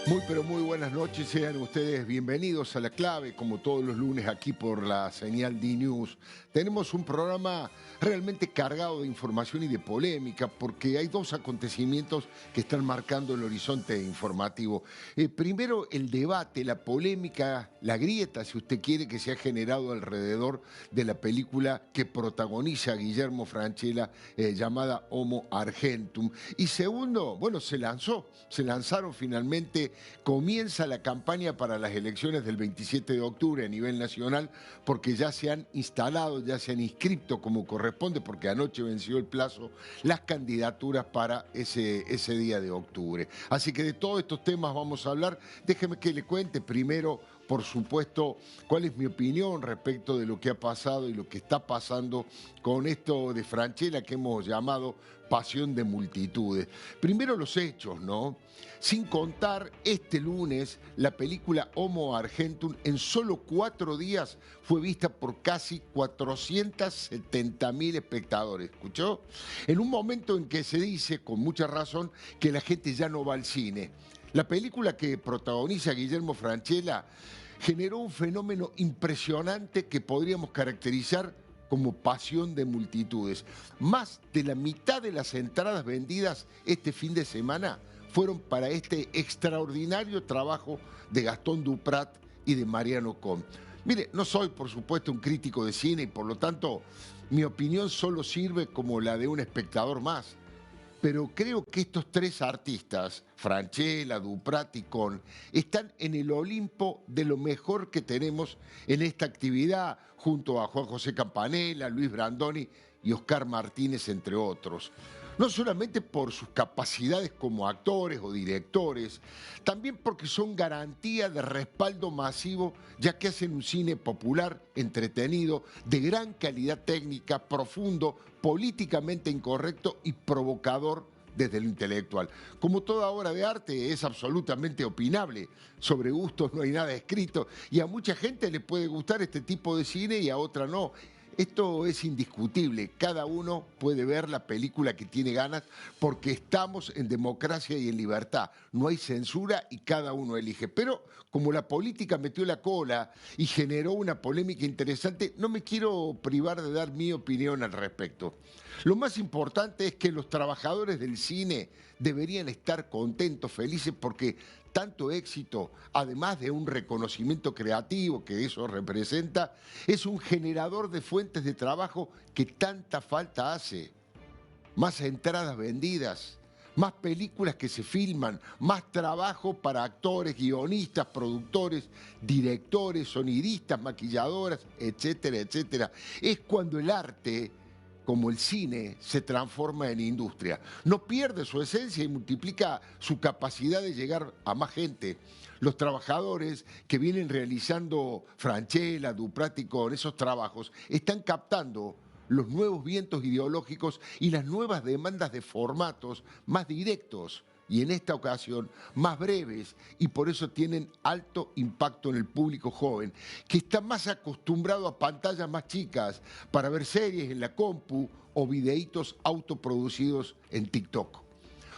Muy pero muy buenas noches, sean ustedes bienvenidos a La Clave, como todos los lunes aquí por la señal D-News. Tenemos un programa realmente cargado de información y de polémica, porque hay dos acontecimientos que están marcando el horizonte informativo. Primero, el debate, la polémica, la grieta, si usted quiere, que se ha generado alrededor de la película que protagoniza Guillermo Francella, llamada Homo Argentum. Y segundo, bueno, se lanzaron finalmente. Comienza la campaña para las elecciones del 27 de octubre a nivel nacional, porque ya se han instalado, ya se han inscrito como corresponde, porque anoche venció el plazo, las candidaturas para ese día de octubre. Así que de todos estos temas vamos a hablar. Déjeme que le cuente primero, por supuesto, cuál es mi opinión respecto de lo que ha pasado y lo que está pasando con esto de Francella que hemos llamado pasión de multitudes. Primero los hechos, ¿no? Sin contar, este lunes, la película Homo Argentum en solo 4 días fue vista por casi 470.000 espectadores. ¿Escuchó? En un momento en que se dice, con mucha razón, que la gente ya no va al cine. La película que protagoniza Guillermo Francella generó un fenómeno impresionante que podríamos caracterizar como pasión de multitudes. Más de la mitad de las entradas vendidas este fin de semana fueron para este extraordinario trabajo de Gastón Duprat y de Mariano Con. Mire, no soy, por supuesto, un crítico de cine y por lo tanto mi opinión solo sirve como la de un espectador más. Pero creo que estos tres artistas, Francella, Duprat y Con, están en el Olimpo de lo mejor que tenemos en esta actividad, junto a Juan José Campanella, Luis Brandoni y Oscar Martínez, entre otros. No solamente por sus capacidades como actores o directores, también porque son garantía de respaldo masivo, ya que hacen un cine popular, entretenido, de gran calidad técnica, profundo, políticamente incorrecto y provocador desde lo intelectual. Como toda obra de arte es absolutamente opinable, sobre gustos no hay nada escrito y a mucha gente le puede gustar este tipo de cine y a otra no. Esto es indiscutible, cada uno puede ver la película que tiene ganas porque estamos en democracia y en libertad, no hay censura y cada uno elige. Pero como la política metió la cola y generó una polémica interesante, no me quiero privar de dar mi opinión al respecto. Lo más importante es que los trabajadores del cine deberían estar contentos, felices, porque tanto éxito, además de un reconocimiento creativo que eso representa, es un generador de fuentes de trabajo que tanta falta hace. Más entradas vendidas, más películas que se filman, más trabajo para actores, guionistas, productores, directores, sonidistas, maquilladoras, etcétera, etcétera. Es cuando el arte, como el cine, se transforma en industria. No pierde su esencia y multiplica su capacidad de llegar a más gente. Los trabajadores que vienen realizando Francella, Duprat y con esos trabajos están captando los nuevos vientos ideológicos y las nuevas demandas de formatos más directos y en esta ocasión más breves, y por eso tienen alto impacto en el público joven, que está más acostumbrado a pantallas más chicas para ver series en la compu o videitos autoproducidos en TikTok.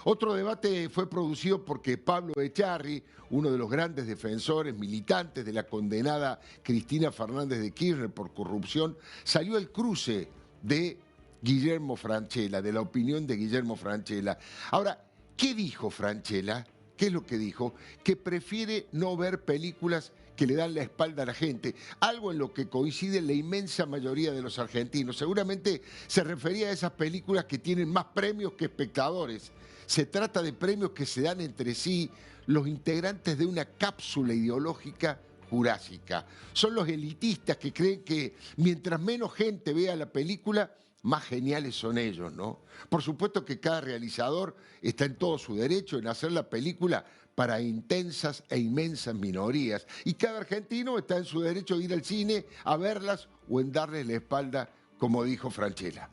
Otro debate fue producido porque Pablo Echarri, uno de los grandes defensores, militantes de la condenada Cristina Fernández de Kirchner por corrupción, salió al cruce de Guillermo Francella, de la opinión de Guillermo Francella. Ahora, ¿qué dijo Francella? ¿Qué es lo que dijo? Que prefiere no ver películas que le dan la espalda a la gente, algo en lo que coincide la inmensa mayoría de los argentinos. Seguramente se refería a esas películas que tienen más premios que espectadores. Se trata de premios que se dan entre sí los integrantes de una cápsula ideológica jurásica. Son los elitistas que creen que mientras menos gente vea la película, más geniales son ellos, ¿no? Por supuesto que cada realizador está en todo su derecho en hacer la película para intensas e inmensas minorías. Y cada argentino está en su derecho de ir al cine a verlas o en darles la espalda, como dijo Francella.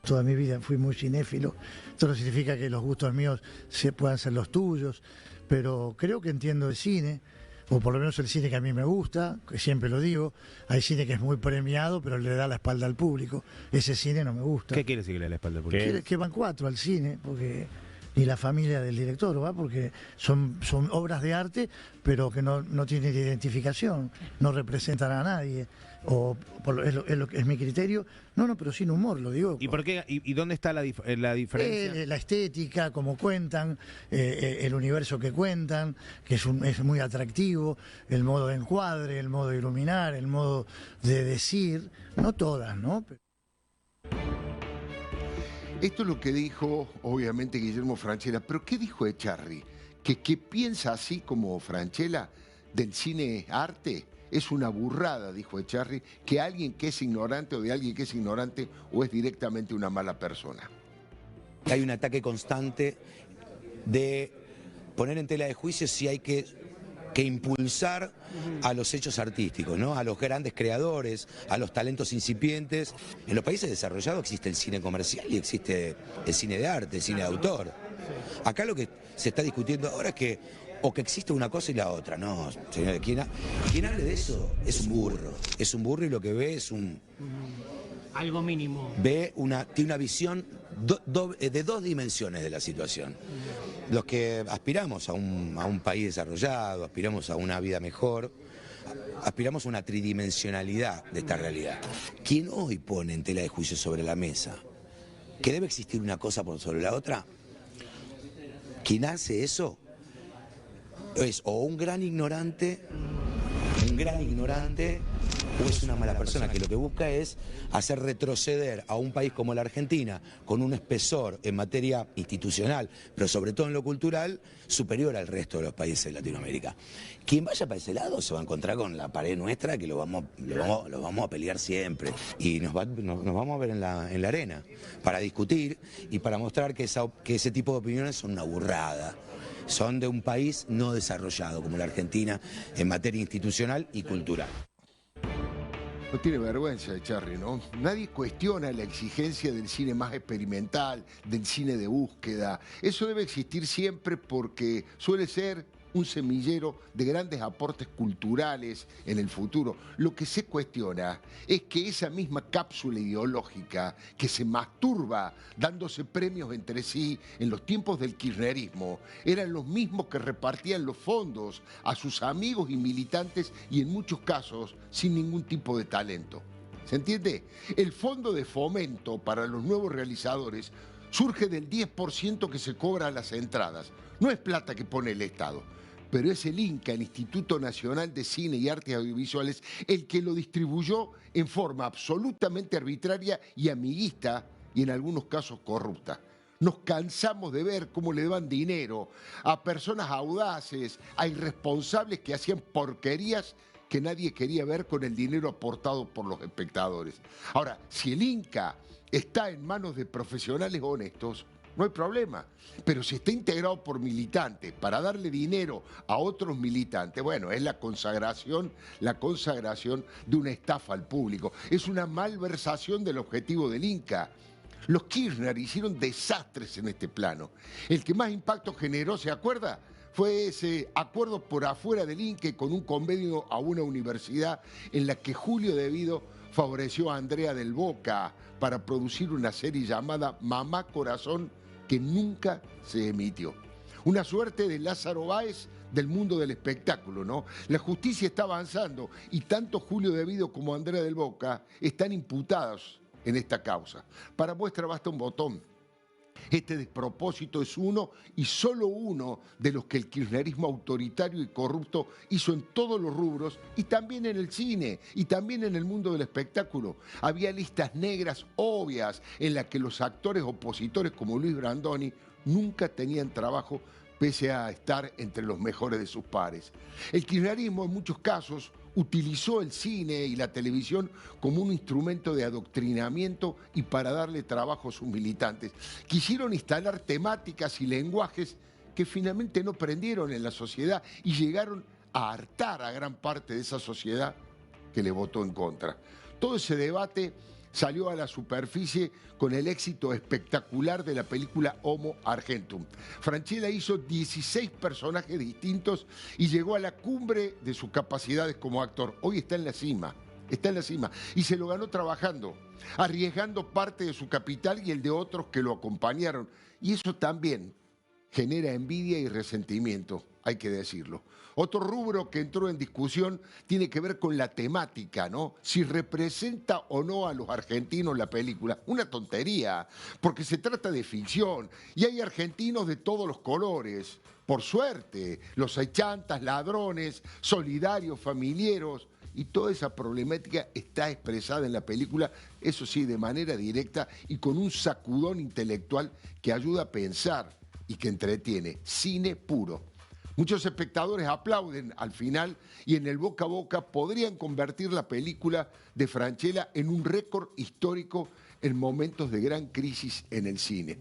Toda mi vida fui muy cinéfilo. Esto no significa que los gustos míos puedan ser los tuyos, pero creo que entiendo el cine, o por lo menos el cine que a mí me gusta, que siempre lo digo. Hay cine que es muy premiado, pero le da la espalda al público. Ese cine no me gusta. ¿Qué quiere decir que le da la espalda al público? Que van 4 al cine, porque ni la familia del director, ¿va? Porque son obras de arte, pero que no tienen identificación, no representan a nadie. Es mi criterio. No, pero sin humor, lo digo. ¿Y por qué? ¿Y dónde está la diferencia? La estética, cómo cuentan, el universo que cuentan, que es muy atractivo, el modo de encuadre, el modo de iluminar, el modo de decir, no todas, ¿no? Esto es lo que dijo, obviamente, Guillermo Francella, pero ¿qué dijo Echarri? ¿Que piensa así como Francella del cine arte? Es una burrada, dijo Echarri, que alguien que es ignorante o de alguien que es ignorante o es directamente una mala persona. Hay un ataque constante de poner en tela de juicio si hay que impulsar a los hechos artísticos, ¿no? A los grandes creadores, a los talentos incipientes. En los países desarrollados existe el cine comercial y existe el cine de arte, el cine de autor. Acá lo que se está discutiendo ahora es que existe una cosa y la otra. No, señores, quien hable de eso es un burro y lo que ve es algo mínimo. Tiene una visión de dos dimensiones de la situación. Los que aspiramos a un país desarrollado, aspiramos a una vida mejor, aspiramos a una tridimensionalidad de esta realidad. ¿Quién hoy pone en tela de juicio sobre la mesa que debe existir una cosa por sobre la otra? ¿Quién hace eso? Es o un gran ignorante, o es una mala persona que lo que busca es hacer retroceder a un país como la Argentina, con un espesor en materia institucional, pero sobre todo en lo cultural, superior al resto de los países de Latinoamérica. Quien vaya para ese lado se va a encontrar con la pared nuestra, que lo vamos a pelear siempre. Y nos vamos a ver en la arena para discutir y para mostrar que ese tipo de opiniones son una burrada. Son de un país no desarrollado como la Argentina en materia institucional y cultural. No tiene vergüenza Echarri, ¿no? Nadie cuestiona la exigencia del cine más experimental, del cine de búsqueda. Eso debe existir siempre porque suele ser un semillero de grandes aportes culturales en el futuro. Lo que se cuestiona es que esa misma cápsula ideológica que se masturba dándose premios entre sí en los tiempos del kirchnerismo eran los mismos que repartían los fondos a sus amigos y militantes y en muchos casos sin ningún tipo de talento. ¿Se entiende? El fondo de fomento para los nuevos realizadores surge del 10% que se cobra a las entradas. No es plata que pone el Estado, pero es el INCA, el Instituto Nacional de Cine y Artes Audiovisuales, el que lo distribuyó en forma absolutamente arbitraria y amiguista y en algunos casos corrupta. Nos cansamos de ver cómo le daban dinero a personas audaces, a irresponsables que hacían porquerías que nadie quería ver con el dinero aportado por los espectadores. Ahora, si el INCA está en manos de profesionales honestos, no hay problema, pero si está integrado por militantes para darle dinero a otros militantes, bueno, es la consagración de una estafa al público, es una malversación del objetivo del INCA. Los Kirchner hicieron desastres en este plano. El que más impacto generó, ¿se acuerda? Fue ese acuerdo por afuera del INCA con un convenio a una universidad en la que Julio De Vido favoreció a Andrea del Boca para producir una serie llamada Mamá Corazón, que nunca se emitió. Una suerte de Lázaro Báez del mundo del espectáculo, ¿no? La justicia está avanzando y tanto Julio De Vido como Andrea del Boca están imputados en esta causa. Para muestra basta un botón. Este despropósito es uno y solo uno de los que el kirchnerismo autoritario y corrupto hizo en todos los rubros y también en el cine y también en el mundo del espectáculo. Había listas negras obvias en las que los actores opositores como Luis Brandoni nunca tenían trabajo pese a estar entre los mejores de sus pares. El kirchnerismo en muchos casos utilizó el cine y la televisión como un instrumento de adoctrinamiento y para darle trabajo a sus militantes. Quisieron instalar temáticas y lenguajes que finalmente no prendieron en la sociedad y llegaron a hartar a gran parte de esa sociedad que le votó en contra. Todo ese debate salió a la superficie con el éxito espectacular de la película Homo Argentum. Francella hizo 16 personajes distintos y llegó a la cumbre de sus capacidades como actor. Hoy está en la cima, y se lo ganó trabajando, arriesgando parte de su capital y el de otros que lo acompañaron. Y eso también genera envidia y resentimiento, hay que decirlo. Otro rubro que entró en discusión tiene que ver con la temática, ¿no? Si representa o no a los argentinos la película. Una tontería, porque se trata de ficción y hay argentinos de todos los colores. Por suerte, los hay chantas, ladrones, solidarios, familiares, y toda esa problemática está expresada en la película, eso sí, de manera directa y con un sacudón intelectual que ayuda a pensar y que entretiene. Cine puro. Muchos espectadores aplauden al final y en el boca a boca podrían convertir la película de Francella en un récord histórico en momentos de gran crisis en el cine.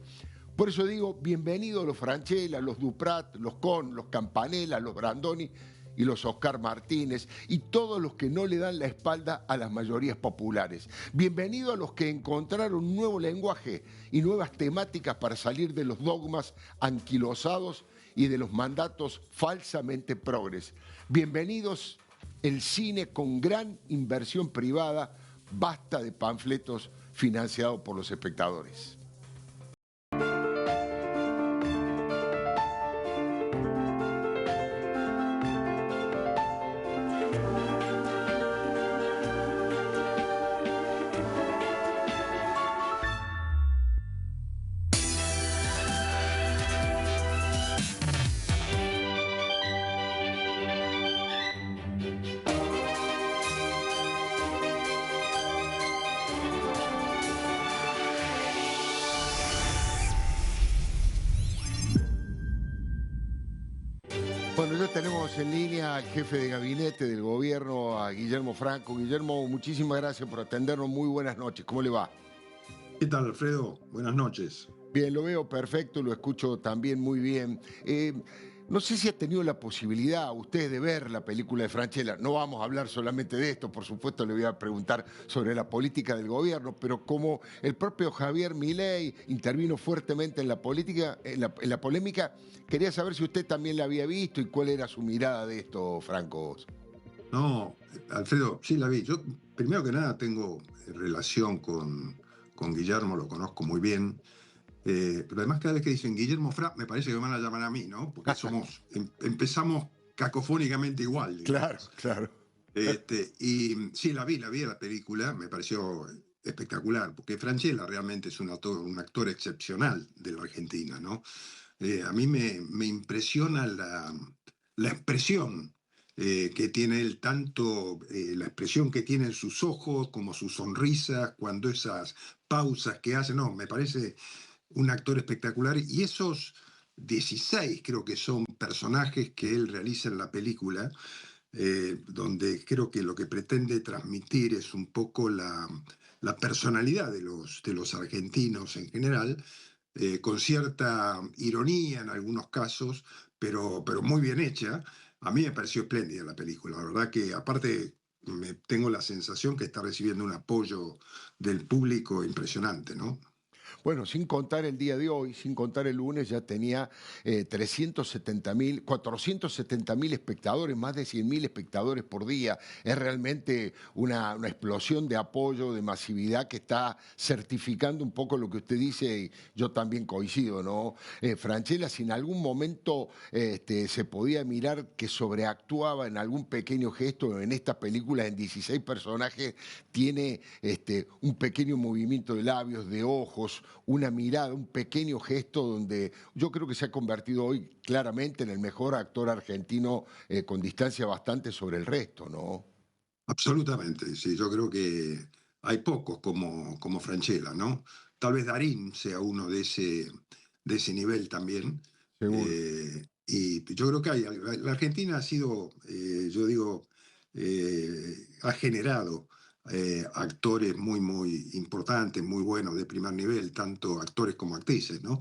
Por eso digo, bienvenidos los Francella, los Duprat, los Con, los Campanella, los Brandoni y los Oscar Martínez y todos los que no le dan la espalda a las mayorías populares. Bienvenidos a los que encontraron un nuevo lenguaje y nuevas temáticas para salir de los dogmas anquilosados y de los mandatos falsamente progres. Bienvenidos el cine con gran inversión privada, basta de panfletos financiados por los espectadores. Bueno, ya tenemos en línea al jefe de gabinete del gobierno, a Guillermo Franco. Guillermo, muchísimas gracias por atendernos. Muy buenas noches. ¿Cómo le va? ¿Qué tal, Alfredo? Buenas noches. Bien, lo veo perfecto, lo escucho también muy bien. No sé si ha tenido la posibilidad usted de ver la película de Francella. No vamos a hablar solamente de esto, por supuesto le voy a preguntar sobre la política del gobierno, pero como el propio Javier Milei intervino fuertemente en la política, en la polémica, quería saber si usted también la había visto y cuál era su mirada de esto, Franco. No, Alfredo, sí la vi. Yo, primero que nada, tengo relación con Guillermo, lo conozco muy bien. Pero además cada vez que dicen Guillermo Fra, me parece que me van a llamar a mí, ¿no? Porque empezamos cacofónicamente igual, digamos. Claro. Y sí, la vi la película, me pareció espectacular, porque Francella realmente es un actor excepcional de la Argentina, ¿no? A mí me impresiona la expresión que tiene él, tanto la expresión que tiene en sus ojos como su sonrisa, cuando esas pausas que hace, no, me parece un actor espectacular, y esos 16 creo que son personajes que él realiza en la película, donde creo que lo que pretende transmitir es un poco la personalidad de los argentinos en general, con cierta ironía en algunos casos, pero muy bien hecha. A mí me pareció espléndida la película, la verdad que aparte tengo la sensación que está recibiendo un apoyo del público impresionante, ¿no? Bueno, sin contar el día de hoy, sin contar el lunes, ya tenía 370.000, 470.000 espectadores, más de 100.000 espectadores por día. Es realmente una explosión de apoyo, de masividad que está certificando un poco lo que usted dice y yo también coincido, ¿no? Francella, si en algún momento se podía mirar que sobreactuaba en algún pequeño gesto, en esta película en 16 personajes tiene un pequeño movimiento de labios, de ojos, una mirada, un pequeño gesto donde yo creo que se ha convertido hoy claramente en el mejor actor argentino con distancia bastante sobre el resto, ¿no? Absolutamente, sí, yo creo que hay pocos como Francella, ¿no? Tal vez Darín sea uno de ese nivel también. Seguro. Y yo creo que la Argentina ha sido, yo digo, ha generado actores muy importantes, muy buenos, de primer nivel, tanto actores como actrices, ¿no?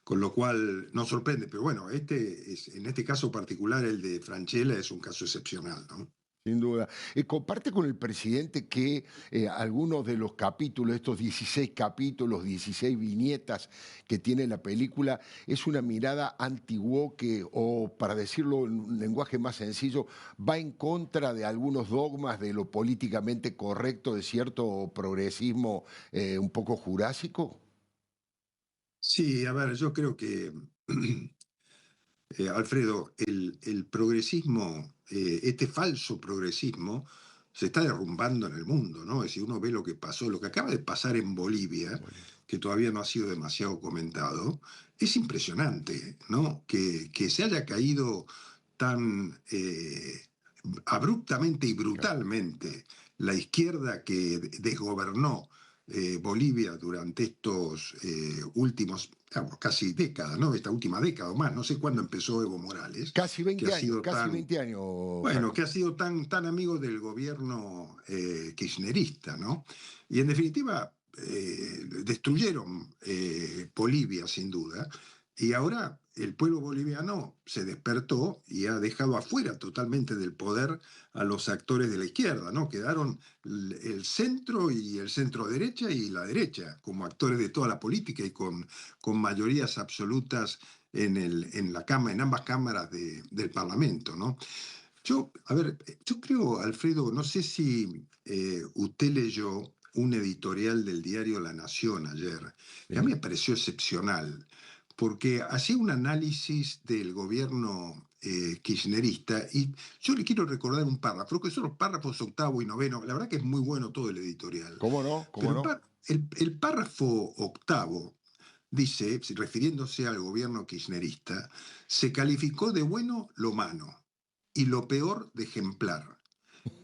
Con lo cual no sorprende, pero bueno, en este caso particular, el de Francella, es un caso excepcional, ¿no? Sin duda. Comparte con el presidente que algunos de los capítulos, estos 16 capítulos, 16 viñetas que tiene la película, es una mirada anti-woke o, para decirlo en un lenguaje más sencillo, va en contra de algunos dogmas de lo políticamente correcto, de cierto progresismo un poco jurásico. Sí, a ver, yo creo que Alfredo, el progresismo, este falso progresismo, se está derrumbando en el mundo, ¿no? Es decir, uno ve lo que pasó, lo que acaba de pasar en Bolivia, que todavía no ha sido demasiado comentado, es impresionante, ¿no? Que se haya caído tan abruptamente y brutalmente la izquierda que desgobernó Bolivia durante estos últimos, digamos, casi décadas, ¿no? Esta última década o más, no sé cuándo empezó Evo Morales, que ha sido Casi tan, 20 años, bueno, que Franco. ha sido tan amigo del gobierno kirchnerista, ¿no? Y en definitiva, destruyeron Bolivia, sin duda, y ahora el pueblo boliviano se despertó y ha dejado afuera totalmente del poder a los actores de la izquierda, ¿no? Quedaron el centro y el centro derecha y la derecha como actores de toda la política y con mayorías absolutas en la cama, en ambas cámaras del Parlamento, ¿no? A ver, yo creo, Alfredo, no sé si usted leyó un editorial del diario La Nación ayer, que a mí Sí. me pareció excepcional, porque hacía un análisis del gobierno kirchnerista y yo le quiero recordar un párrafo, que son los párrafos octavo y noveno, la verdad que es muy bueno todo el editorial, ¿Cómo no? ¿Cómo pero no? el párrafo octavo dice, refiriéndose al gobierno kirchnerista, se calificó de bueno lo malo y lo peor de ejemplar.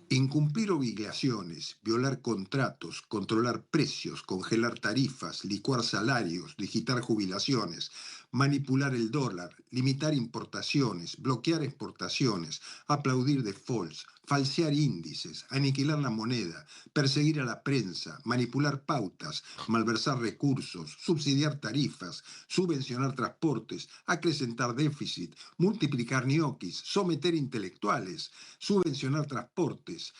Incumplir obligaciones, violar contratos, controlar precios, congelar tarifas, licuar salarios, digitar jubilaciones, manipular el dólar, limitar importaciones, bloquear exportaciones, aplaudir defaults, falsear índices, aniquilar la moneda, perseguir a la prensa, manipular pautas, malversar recursos, subsidiar tarifas, subvencionar transportes, acrecentar déficit, multiplicar ñoquis, someter intelectuales, subvencionar transportes,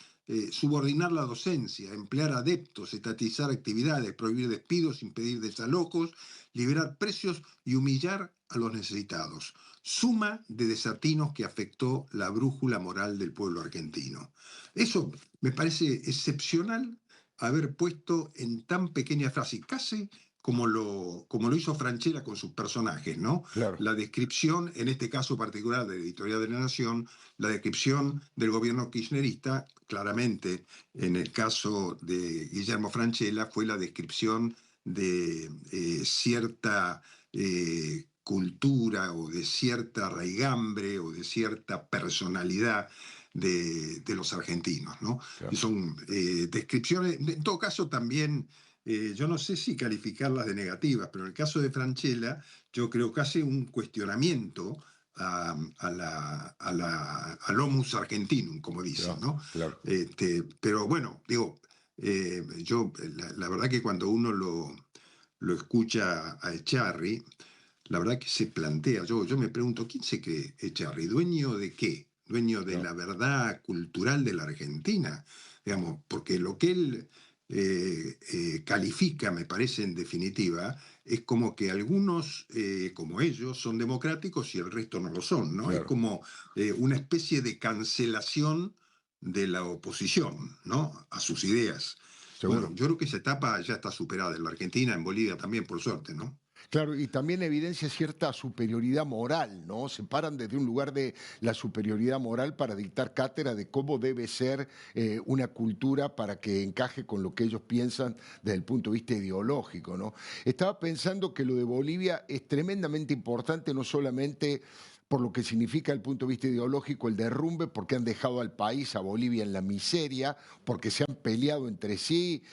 subordinar la docencia, emplear adeptos, estatizar actividades, prohibir despidos, impedir desalojos, liberar precios y humillar a los necesitados. Suma de desatinos que afectó la brújula moral del pueblo argentino. Eso me parece excepcional haber puesto en tan pequeña frase, casi como lo hizo Francella con sus personajes, ¿no? Claro. La descripción, en este caso particular de Editorial de la Nación, la descripción del gobierno kirchnerista, claramente en el caso de Guillermo Francella, fue la descripción de cierta cultura o de cierta raigambre o de cierta personalidad de los argentinos, ¿no? Y Claro. son descripciones, en todo caso también, yo no sé si calificarlas de negativas, pero en el caso de Francella, yo creo que hace un cuestionamiento al homus argentinum, como dicen, Claro. ¿no? Claro. Pero bueno, digo, la verdad que cuando uno lo escucha a Echarri, la verdad que se plantea, yo me pregunto, ¿quién se cree Echarri? ¿Dueño de qué? ¿Dueño de Claro. la verdad cultural de la Argentina? Digamos, porque lo que él califica, me parece en definitiva, es como que algunos, como ellos, son democráticos y el resto no lo son, ¿no? Es Claro. como una especie de cancelación de la oposición, ¿no? A sus ideas. Bueno, Seguro. yo creo que esa etapa ya está superada en la Argentina, en Bolivia también, por suerte, ¿no? Claro, y también evidencia cierta superioridad moral, ¿no? Se paran desde un lugar de la superioridad moral para dictar cátedra de cómo debe ser una cultura para que encaje con lo que ellos piensan desde el punto de vista ideológico, ¿no? Estaba pensando que lo de Bolivia es tremendamente importante, no solamente por lo que significa desde el punto de vista ideológico el derrumbe, porque han dejado al país, a Bolivia, en la miseria, porque se han peleado entre sí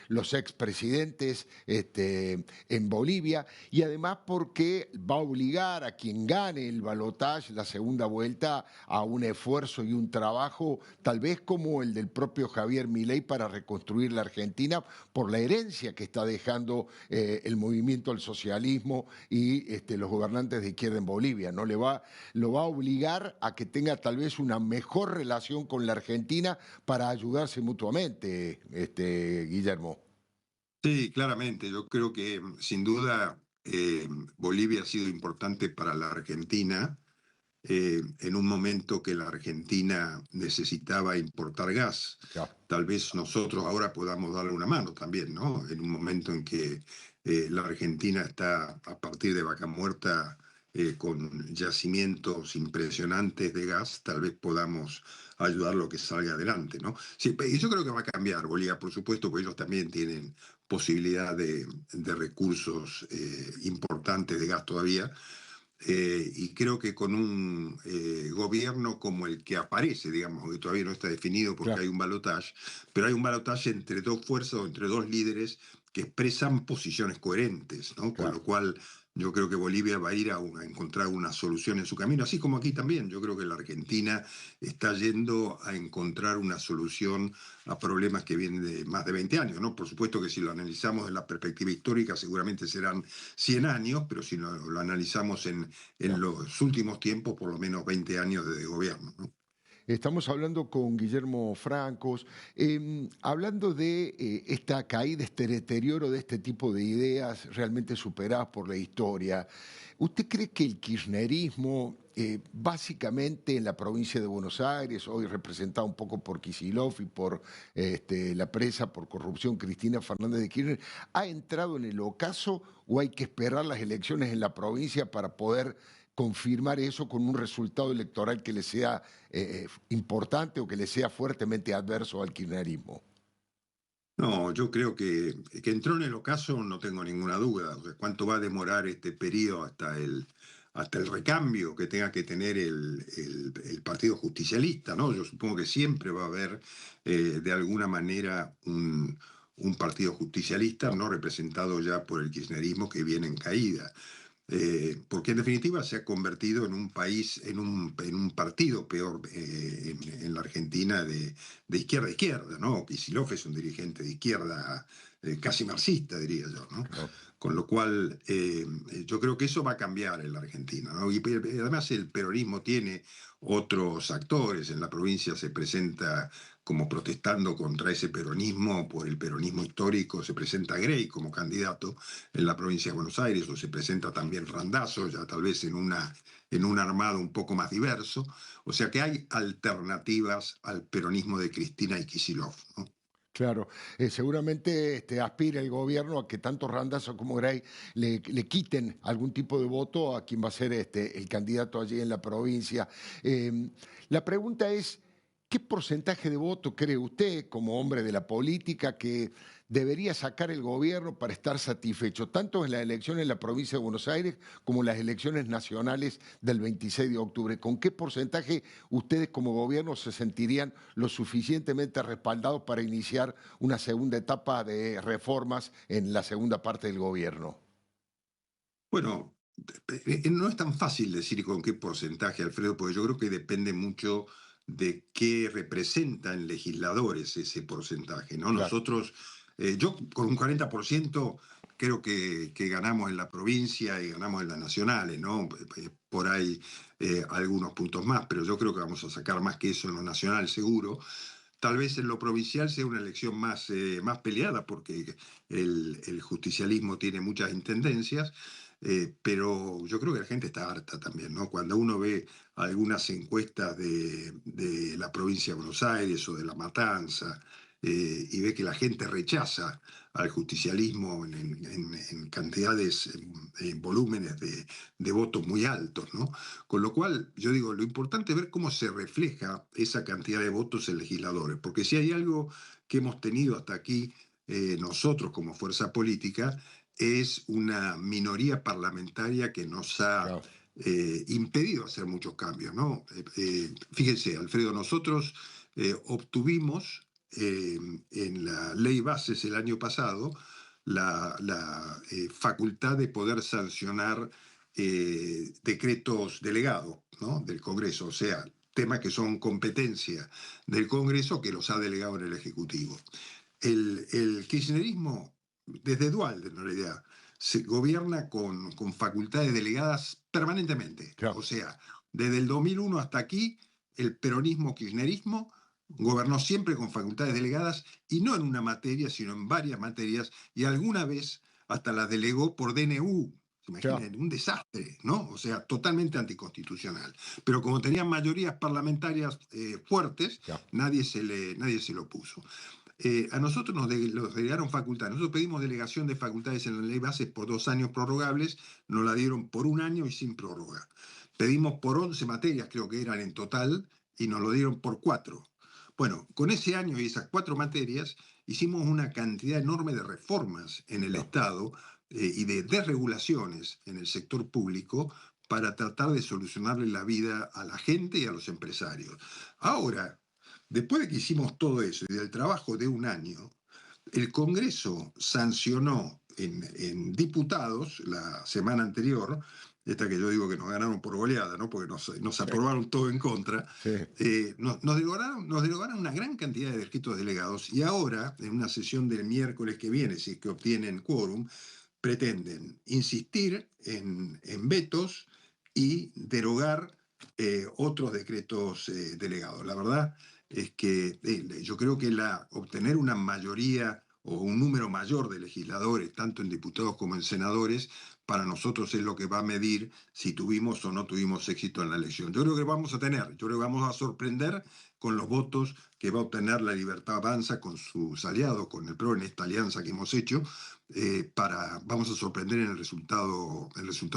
los expresidentes en Bolivia, y además porque va a obligar a quien gane el balotaje, la segunda vuelta, a un esfuerzo y un trabajo tal vez como el del propio Javier Milei para reconstruir la Argentina por la herencia que está dejando el movimiento al socialismo y los gobernantes de izquierda en Bolivia, ¿no? Lo va a obligar a que tenga tal vez una mejor relación con la Argentina para ayudarse mutuamente, Guillermo. Sí, claramente. Yo creo que sin duda Bolivia ha sido importante para la Argentina en un momento que la Argentina necesitaba importar gas. Ya. Tal vez nosotros ahora podamos darle una mano también, ¿no? En un momento en que la Argentina está, a partir de Vaca Muerta, con yacimientos impresionantes de gas, tal vez podamos ayudarlo a que salga adelante, ¿no? Sí, y yo creo que va a cambiar Bolivia, por supuesto, porque ellos también tienen posibilidad de recursos importantes de gas todavía. Y creo que con un gobierno como el que aparece, digamos, que todavía no está definido porque Claro. hay un balotaje, pero hay un balotaje entre dos fuerzas o entre dos líderes que expresan posiciones coherentes, ¿no? Con Claro. lo cual yo creo que Bolivia va a ir a encontrar una solución en su camino, así como aquí también. Yo creo que la Argentina está yendo a encontrar una solución a problemas que vienen de más de 20 años, ¿no? Por supuesto que si lo analizamos desde la perspectiva histórica seguramente serán 100 años, pero si lo analizamos en Claro. los últimos tiempos, por lo menos 20 años de gobierno, ¿no? Estamos hablando con Guillermo Francos, hablando de esta caída, este deterioro de este tipo de ideas realmente superadas por la historia. ¿Usted cree que el kirchnerismo, básicamente en la provincia de Buenos Aires, hoy representado un poco por Kicillof y por la presa por corrupción Cristina Fernández de Kirchner, ha entrado en el ocaso o hay que esperar las elecciones en la provincia para poder confirmar eso con un resultado electoral que le sea importante o que le sea fuertemente adverso al kirchnerismo? No, yo creo que entró en el ocaso, no tengo ninguna duda. O sea, ¿cuánto va a demorar este periodo hasta el recambio que tenga que tener el Partido Justicialista, ¿no? Yo supongo que siempre va a haber, de alguna manera, un partido justicialista no representado ya por el kirchnerismo que viene en caída. Porque en definitiva se ha convertido en un país, en un partido peor en la Argentina de izquierda a izquierda, ¿no? Kicillof es un dirigente de izquierda casi marxista, diría yo, ¿no? Claro. Con lo cual yo creo que eso va a cambiar en la Argentina, ¿no? Y además el peronismo tiene otros actores, en la provincia se presenta como protestando contra ese peronismo, por el peronismo histórico, se presenta Grey como candidato en la provincia de Buenos Aires, o se presenta también Randazzo, ya tal vez en un armado un poco más diverso. O sea que hay alternativas al peronismo de Cristina y Kicillof, ¿no? Claro, seguramente aspira el gobierno a que tanto Randazzo como Gray le quiten algún tipo de voto a quien va a ser el candidato allí en la provincia. La pregunta es, ¿qué porcentaje de voto cree usted, como hombre de la política, que debería sacar el gobierno para estar satisfecho, tanto en las elecciones en la provincia de Buenos Aires como en las elecciones nacionales del 26 de octubre? ¿Con qué porcentaje ustedes como gobierno se sentirían lo suficientemente respaldados para iniciar una segunda etapa de reformas en la segunda parte del gobierno? Bueno, no es tan fácil decir con qué porcentaje, Alfredo, porque yo creo que depende mucho de qué representan legisladores ese porcentaje, ¿no? Claro. Nosotros, yo con un 40% creo que ganamos en la provincia y ganamos en las nacionales, ¿no? Por ahí algunos puntos más, pero yo creo que vamos a sacar más que eso en lo nacional seguro. Tal vez en lo provincial sea una elección más peleada porque el justicialismo tiene muchas intendencias, pero yo creo que la gente está harta también, ¿no? Cuando uno ve algunas encuestas de la provincia de Buenos Aires o de La Matanza, y ve que la gente rechaza al justicialismo en cantidades, en volúmenes de votos muy altos, ¿no? Con lo cual, yo digo, lo importante es ver cómo se refleja esa cantidad de votos en legisladores, porque si hay algo que hemos tenido hasta aquí nosotros como fuerza política, es una minoría parlamentaria que nos ha Claro. impedido hacer muchos cambios, ¿no? Fíjense, Alfredo, nosotros obtuvimos en la ley bases el año pasado la facultad de poder sancionar decretos delegados, ¿no? Del Congreso, o sea, temas que son competencia del Congreso que los ha delegado en el Ejecutivo. El kirchnerismo, desde Duhalde en realidad, se gobierna con facultades delegadas permanentemente. Claro. O sea, desde el 2001 hasta aquí, el peronismo-kirchnerismo gobernó siempre con facultades delegadas y no en una materia, sino en varias materias, y alguna vez hasta las delegó por DNU. Claro. Imaginen, un desastre, ¿no? O sea, totalmente anticonstitucional. Pero como tenían mayorías parlamentarias fuertes, Claro. nadie se lo puso. A nosotros nos delegaron facultades. Nosotros pedimos delegación de facultades en la ley base por 2 años prorrogables, nos la dieron por 1 año y sin prórroga. Pedimos por 11 materias, creo que eran en total, y nos lo dieron por 4. Bueno, con ese año y esas 4 materias hicimos una cantidad enorme de reformas en el Estado y de desregulaciones en el sector público para tratar de solucionarle la vida a la gente y a los empresarios. Ahora, después de que hicimos todo eso y del trabajo de 1 año, el Congreso sancionó en diputados la semana anterior, esta que yo digo que nos ganaron por goleada, ¿no? Porque nos aprobaron todo en contra, Sí. nos derogaron una gran cantidad de decretos delegados y ahora, en una sesión del miércoles que viene, si es que obtienen quórum, pretenden insistir en vetos y derogar otros decretos delegados. La verdad es que yo creo que obtener una mayoría o un número mayor de legisladores, tanto en diputados como en senadores, para nosotros es lo que va a medir si tuvimos o no tuvimos éxito en la elección. Yo creo que vamos a tener, yo creo que vamos a sorprender con los votos que va a obtener la Libertad Avanza con sus aliados, con el PRO en esta alianza que hemos hecho, vamos a sorprender en el resultado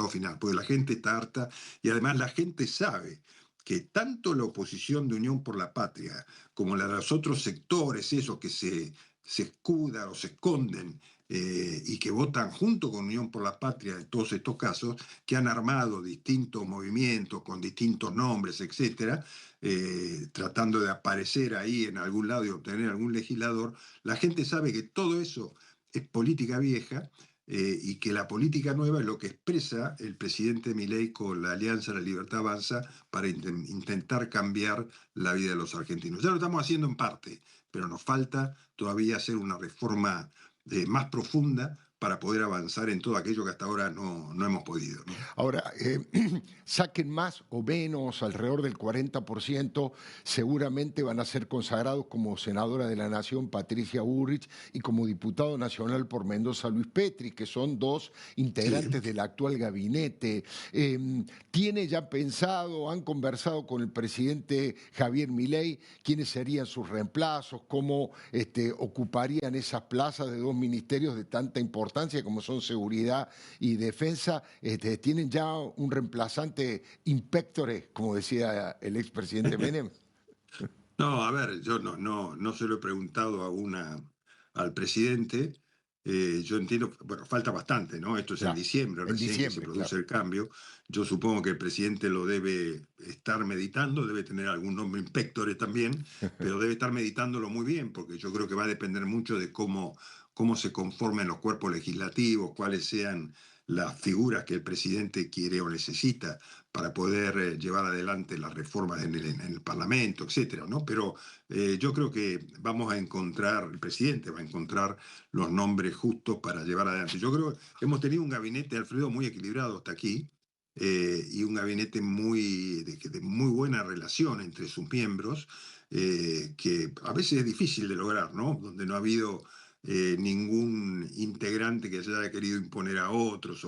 final, porque la gente está harta y además la gente sabe que tanto la oposición de Unión por la Patria como la de los otros sectores, esos que se escudan o se esconden y que votan junto con Unión por la Patria en todos estos casos, que han armado distintos movimientos con distintos nombres, etcétera, tratando de aparecer ahí en algún lado y obtener algún legislador, la gente sabe que todo eso es política vieja y que la política nueva es lo que expresa el presidente Milei con la Alianza La Libertad Avanza para intentar cambiar la vida de los argentinos. Ya lo estamos haciendo en parte, pero nos falta todavía hacer una reforma más profunda para poder avanzar en todo aquello que hasta ahora no hemos podido, ¿no? Ahora, saquen más o menos, alrededor del 40%, seguramente van a ser consagrados como senadora de la Nación Patricia Bullrich y como diputado nacional por Mendoza Luis Petri, que son 2 integrantes del actual gabinete. ¿Tiene ya pensado, han conversado con el presidente Javier Milei quiénes serían sus reemplazos, cómo ocuparían esas plazas de 2 ministerios de tanta importancia como son seguridad y defensa? ¿Tienen ya un reemplazante in pectore, como decía el expresidente Menem? No, a ver, yo no se lo he preguntado al presidente. Yo entiendo, bueno, falta bastante, ¿no? Esto es en Claro, diciembre, en recién que se diciembre, produce claro. el cambio. Yo supongo que el presidente lo debe estar meditando, debe tener algún nombre inspectore también, pero debe estar meditándolo muy bien, porque yo creo que va a depender mucho de cómo se conformen los cuerpos legislativos, cuáles sean las figuras que el presidente quiere o necesita para poder llevar adelante las reformas en el Parlamento, etcétera, ¿no? Pero yo creo que vamos a encontrar, el presidente va a encontrar los nombres justos para llevar adelante. Yo creo que hemos tenido un gabinete, Alfredo, muy equilibrado hasta aquí, y un gabinete de muy buena relación entre sus miembros, que a veces es difícil de lograr, ¿no? Donde no ha habido ningún integrante que se haya querido imponer a otros.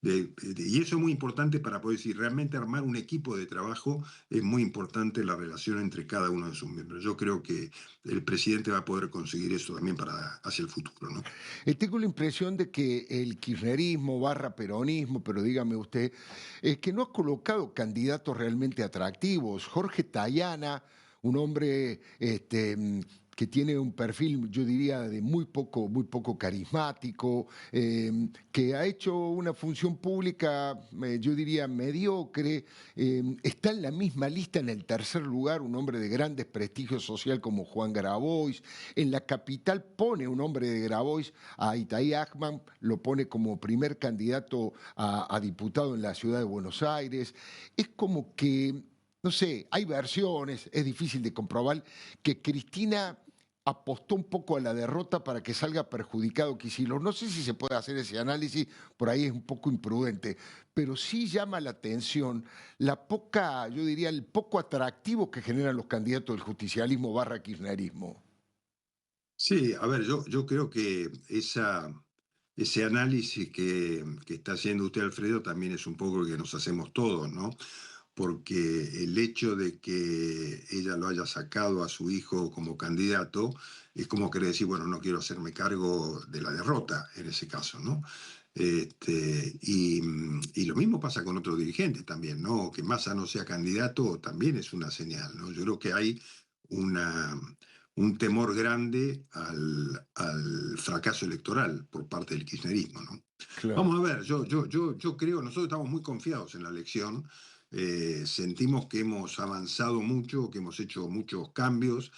Y eso es muy importante para poder decir, realmente armar un equipo de trabajo es muy importante la relación entre cada uno de sus miembros. Yo creo que el presidente va a poder conseguir eso también hacia el futuro, ¿no? Tengo la impresión de que el kirchnerismo barra peronismo, pero dígame usted, que no ha colocado candidatos realmente atractivos. Jorge Tayana, un hombre que tiene un perfil, yo diría, de muy poco carismático, que ha hecho una función pública, yo diría, mediocre, está en la misma lista en el tercer lugar, un hombre de gran desprestigio social como Juan Grabois. En la capital pone un hombre de Grabois a Itaí Achman, lo pone como primer candidato a diputado en la ciudad de Buenos Aires. Es como que, no sé, hay versiones, es difícil de comprobar, que Cristina apostó un poco a la derrota para que salga perjudicado Kicillof. No sé si se puede hacer ese análisis, por ahí es un poco imprudente, pero sí llama la atención la poca, yo diría, el poco atractivo que generan los candidatos del justicialismo barra kirchnerismo. Sí, a ver, yo creo que ese análisis que está haciendo usted, Alfredo, también es un poco el que nos hacemos todos, ¿no? porque el hecho de que ella lo haya sacado a su hijo como candidato es como querer decir, bueno, no quiero hacerme cargo de la derrota en ese caso, ¿no? Y lo mismo pasa con otros dirigentes también, ¿no? Que Massa no sea candidato también es una señal, ¿no? Yo creo que hay una, un temor grande al fracaso electoral por parte del kirchnerismo, ¿no? Claro. Vamos a ver, yo creo, nosotros estamos muy confiados en la elección, sentimos que hemos avanzado mucho, que hemos hecho muchos cambios,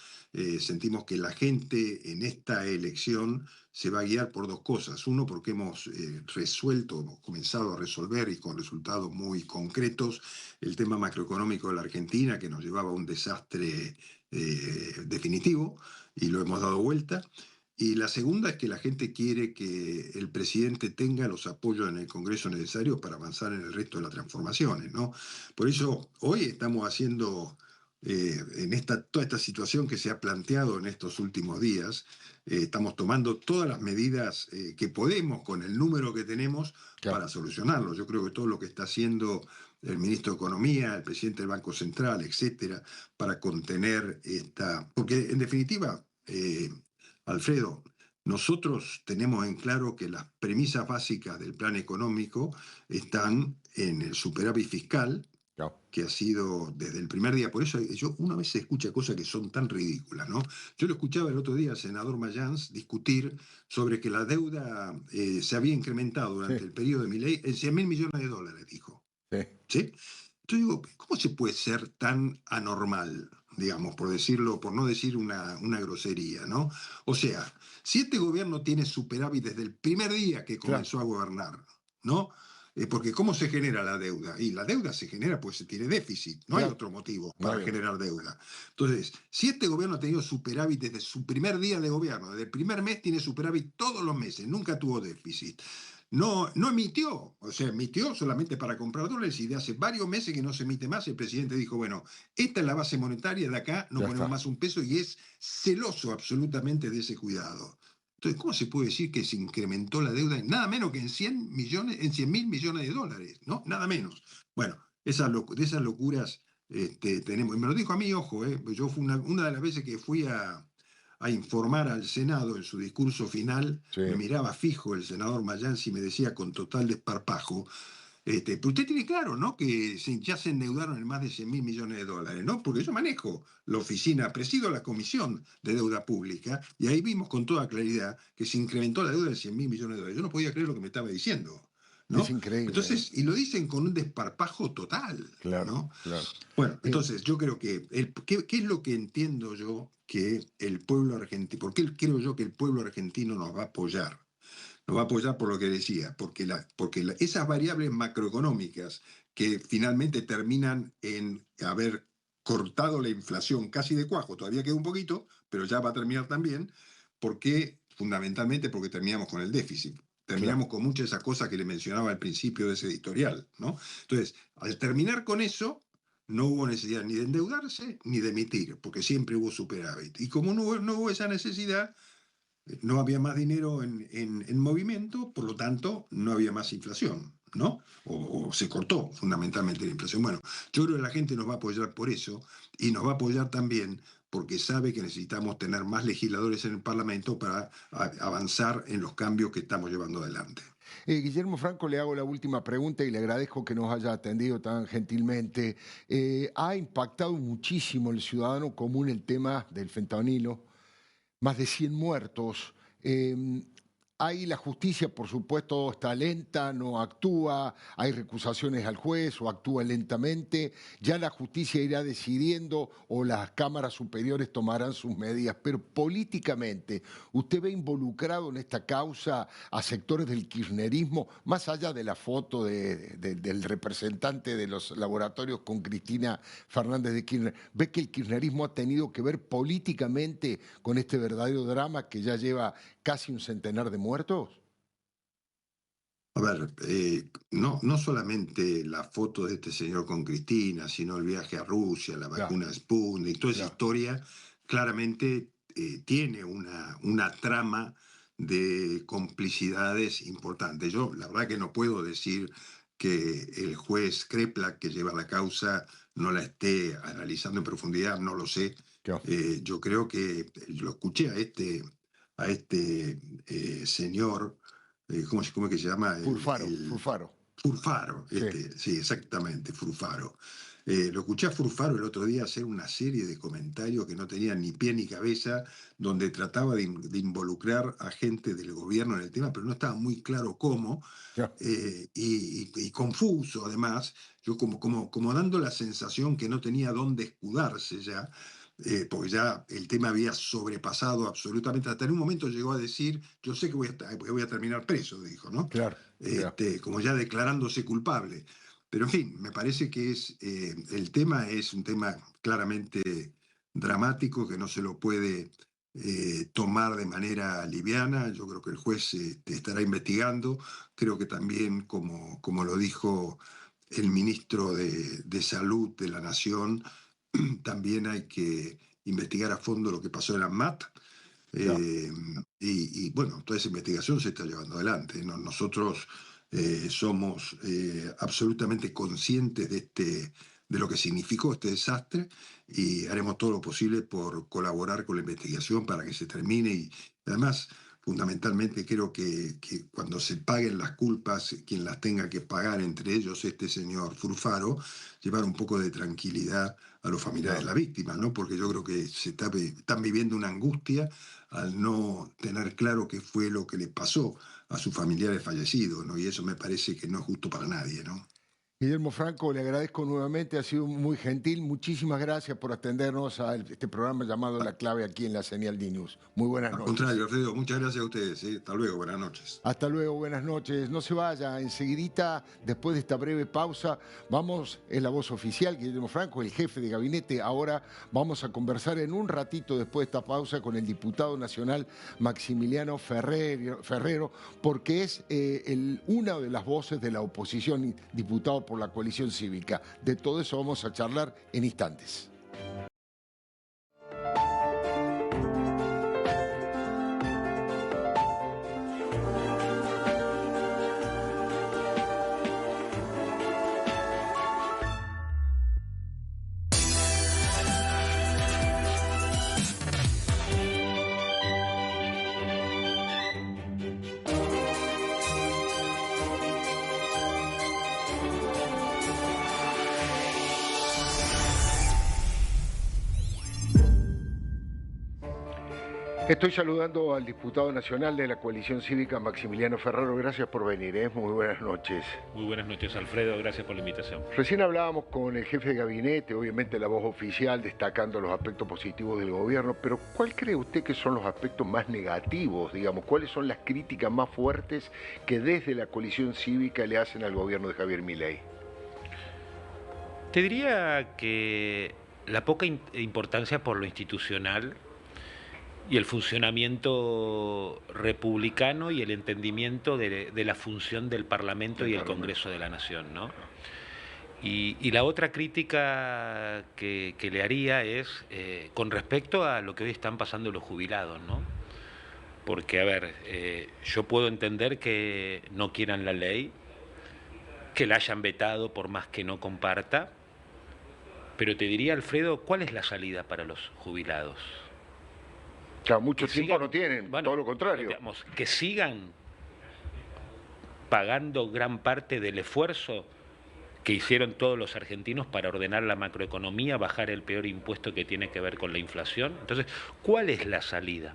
sentimos que la gente en esta elección se va a guiar por dos cosas. Uno, porque hemos resuelto, hemos comenzado a resolver y con resultados muy concretos el tema macroeconómico de la Argentina, que nos llevaba a un desastre definitivo, y lo hemos dado vuelta. Y la segunda es que la gente quiere que el presidente tenga los apoyos en el Congreso necesarios para avanzar en el resto de las transformaciones, ¿no? Por eso hoy estamos haciendo, toda esta situación que se ha planteado en estos últimos días, estamos tomando todas las medidas que podemos con el número que tenemos Claro. para solucionarlo. Yo creo que todo lo que está haciendo el ministro de Economía, el presidente del Banco Central, etcétera, para contener esta... Porque en definitiva... Alfredo, nosotros tenemos en claro que las premisas básicas del plan económico están en el superávit fiscal, Claro. que ha sido desde el primer día. Por eso yo una vez se escucha cosas que son tan ridículas, ¿no? Yo lo escuchaba el otro día al senador Mayans discutir sobre que la deuda se había incrementado durante Sí, el periodo de Milei en 100.000 millones de dólares, dijo. sí. ¿Sí? Yo digo, ¿cómo se puede ser tan anormal, digamos, por decirlo, por no decir una grosería, ¿no? O sea, si este gobierno tiene superávit desde el primer día que Claro. comenzó a gobernar, ¿no? Porque ¿cómo se genera la deuda? Y la deuda se genera pues se tiene déficit, no hay Claro. otro motivo No para hay otro. generar deuda. Entonces, si este gobierno ha tenido superávit desde su primer día de gobierno, desde el primer mes tiene superávit todos los meses, nunca tuvo déficit. No emitió, o sea, emitió solamente para comprar dólares y de hace varios meses que no se emite más, el presidente dijo, bueno, esta es la base monetaria, de acá no Ya ponemos está. más un peso y es celoso absolutamente de ese cuidado. Entonces, ¿cómo se puede decir que se incrementó la deuda en nada menos que en 100 millones, en 100.000 millones de dólares? ¿No? Nada menos. Bueno, de esas locuras tenemos. Y me lo dijo a mí, ojo, yo fui una de las veces que fui a informar al Senado en su discurso final, Sí. me miraba fijo el senador Mayans y me decía con total desparpajo, pero usted tiene claro, ¿no? Que ya se endeudaron en más de 100.000 millones de dólares, ¿no? Porque yo manejo la oficina, presido la Comisión de Deuda Pública, y ahí vimos con toda claridad que se incrementó la deuda de 100.000 millones de dólares. Yo no podía creer lo que me estaba diciendo, Es ¿no? increíble, ¿eh? Entonces, y lo dicen con un desparpajo total, Claro, ¿no? claro. Bueno, entonces yo creo que, ¿qué es lo que entiendo yo que el pueblo argentino, por qué creo yo que el pueblo argentino nos va a apoyar? Nos va a apoyar por lo que decía, porque esas variables macroeconómicas que finalmente terminan en haber cortado la inflación casi de cuajo, todavía queda un poquito, pero ya va a terminar también, porque fundamentalmente porque terminamos con el déficit. Claro. Terminamos con muchas de esas cosas que le mencionaba al principio de ese editorial, ¿no? Entonces, al terminar con eso, no hubo necesidad ni de endeudarse ni de emitir, porque siempre hubo superávit. Y como no hubo esa necesidad, no había más dinero en movimiento, por lo tanto, no había más inflación, ¿no? O se cortó fundamentalmente la inflación. Bueno, yo creo que la gente nos va a apoyar por eso y nos va a apoyar también porque sabe que necesitamos tener más legisladores en el Parlamento para avanzar en los cambios que estamos llevando adelante. Guillermo Franco, le hago la última pregunta y le agradezco que nos haya atendido tan gentilmente. Ha impactado muchísimo el ciudadano común el tema del fentanilo, más de 100 muertos. Ahí la justicia, por supuesto, está lenta, no actúa, hay recusaciones al juez o actúa lentamente. Ya la justicia irá decidiendo o las cámaras superiores tomarán sus medidas. Pero políticamente, ¿usted ve involucrado en esta causa a sectores del kirchnerismo, más allá de la foto del representante de los laboratorios con Cristina Fernández de Kirchner? ¿Ve que el kirchnerismo ha tenido que ver políticamente con este verdadero drama que ya lleva casi un centenar de muertos? A ver, no solamente la foto de este señor con Cristina, sino el viaje a Rusia, la Claro, vacuna Sputnik, toda esa claro. historia claramente tiene una trama de complicidades importantes. Yo la verdad que no puedo decir que el juez Kreplak, que lleva la causa, no la esté analizando en profundidad, no lo sé. Claro. Yo creo que lo escuché a este señor, ¿cómo es que se llama? Furfaro. Furfaro, Sí. Sí, exactamente, Furfaro. Lo escuché a Furfaro el otro día hacer una serie de comentarios que no tenían ni pie ni cabeza, donde trataba de involucrar a gente del gobierno en el tema, pero no estaba muy claro cómo, Claro. y confuso además, yo como dando la sensación que no tenía dónde escudarse ya, porque ya el tema había sobrepasado absolutamente, hasta en un momento llegó a decir, yo sé que voy a terminar preso, dijo, ¿no? Claro. Como ya declarándose culpable. Pero en fin, me parece que el tema es un tema claramente dramático, que no se lo puede tomar de manera liviana. Yo creo que el juez estará investigando. Creo que también, como lo dijo el ministro de Salud de la Nación, también hay que investigar a fondo lo que pasó en la ANMAT. Y bueno, toda esa investigación se está llevando adelante, ¿no? Nosotros somos absolutamente conscientes de lo que significó este desastre, y haremos todo lo posible por colaborar con la investigación para que se termine. Y además, fundamentalmente, creo que cuando se paguen las culpas, quien las tenga que pagar, entre ellos este señor Furfaro, llevar un poco de tranquilidad a los familiares de las víctimas, ¿no? Porque yo creo que están viviendo una angustia al no tener claro qué fue lo que le pasó a sus familiares fallecidos, ¿no? Y eso me parece que no es justo para nadie, ¿no? Guillermo Franco, le agradezco nuevamente, ha sido muy gentil. Muchísimas gracias por atendernos a este programa llamado La Clave aquí en la Señal D-News. Muy buenas Al noches. contrario, Alfredo, muchas gracias a ustedes. Hasta luego, buenas noches. Hasta luego, buenas noches. No se vaya, enseguidita, después de esta breve pausa, es la voz oficial, Guillermo Franco, el jefe de gabinete. Ahora vamos a conversar en un ratito después de esta pausa con el diputado nacional Maximiliano Ferrero, porque es una de las voces de la oposición, diputado por la coalición cívica. De todo eso vamos a charlar en instantes. Estoy saludando al diputado nacional de la coalición cívica, Maximiliano Ferrero. Gracias por venir, muy buenas noches. Muy buenas noches, Alfredo, gracias por la invitación. Recién hablábamos con el jefe de gabinete, obviamente la voz oficial, destacando los aspectos positivos del gobierno, pero ¿cuál cree usted que son los aspectos más negativos, digamos? ¿Cuáles son las críticas más fuertes que desde la coalición cívica le hacen al gobierno de Javier Milei? Te diría que la poca importancia por lo institucional y el funcionamiento republicano y el entendimiento de la función del Parlamento y el Congreso de la Nación, ¿no? Y la otra crítica que le haría es con respecto a lo que hoy están pasando los jubilados, ¿no? Porque, a ver, yo puedo entender que no quieran la ley, que la hayan vetado por más que no comparta, pero te diría, Alfredo, ¿cuál es la salida para los jubilados? Claro, mucho tiempo no tienen, bueno, todo lo contrario. Digamos, que sigan pagando gran parte del esfuerzo que hicieron todos los argentinos para ordenar la macroeconomía, bajar el peor impuesto que tiene que ver con la inflación. Entonces, ¿cuál es la salida?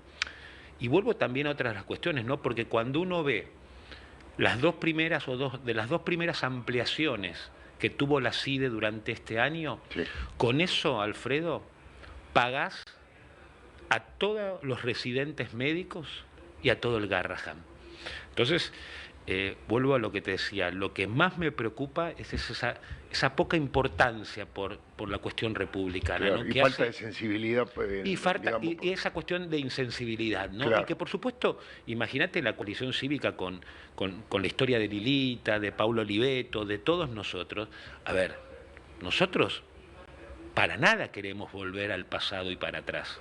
Y vuelvo también a otras de las cuestiones, ¿no? Porque cuando uno ve las dos primeras ampliaciones que tuvo la CIDE durante este año, sí, con eso, Alfredo, pagás a todos los residentes médicos y a todo el Garrahan. Entonces, vuelvo a lo que te decía, lo que más me preocupa es esa poca importancia por la cuestión republicana. Claro, ¿no? Y falta de sensibilidad. Y esa cuestión de insensibilidad, ¿no? Claro. Y que, por supuesto, imagínate la coalición cívica con la historia de Lilita, de Paulo Oliveto, de todos nosotros. A ver, nosotros para nada queremos volver al pasado y para atrás.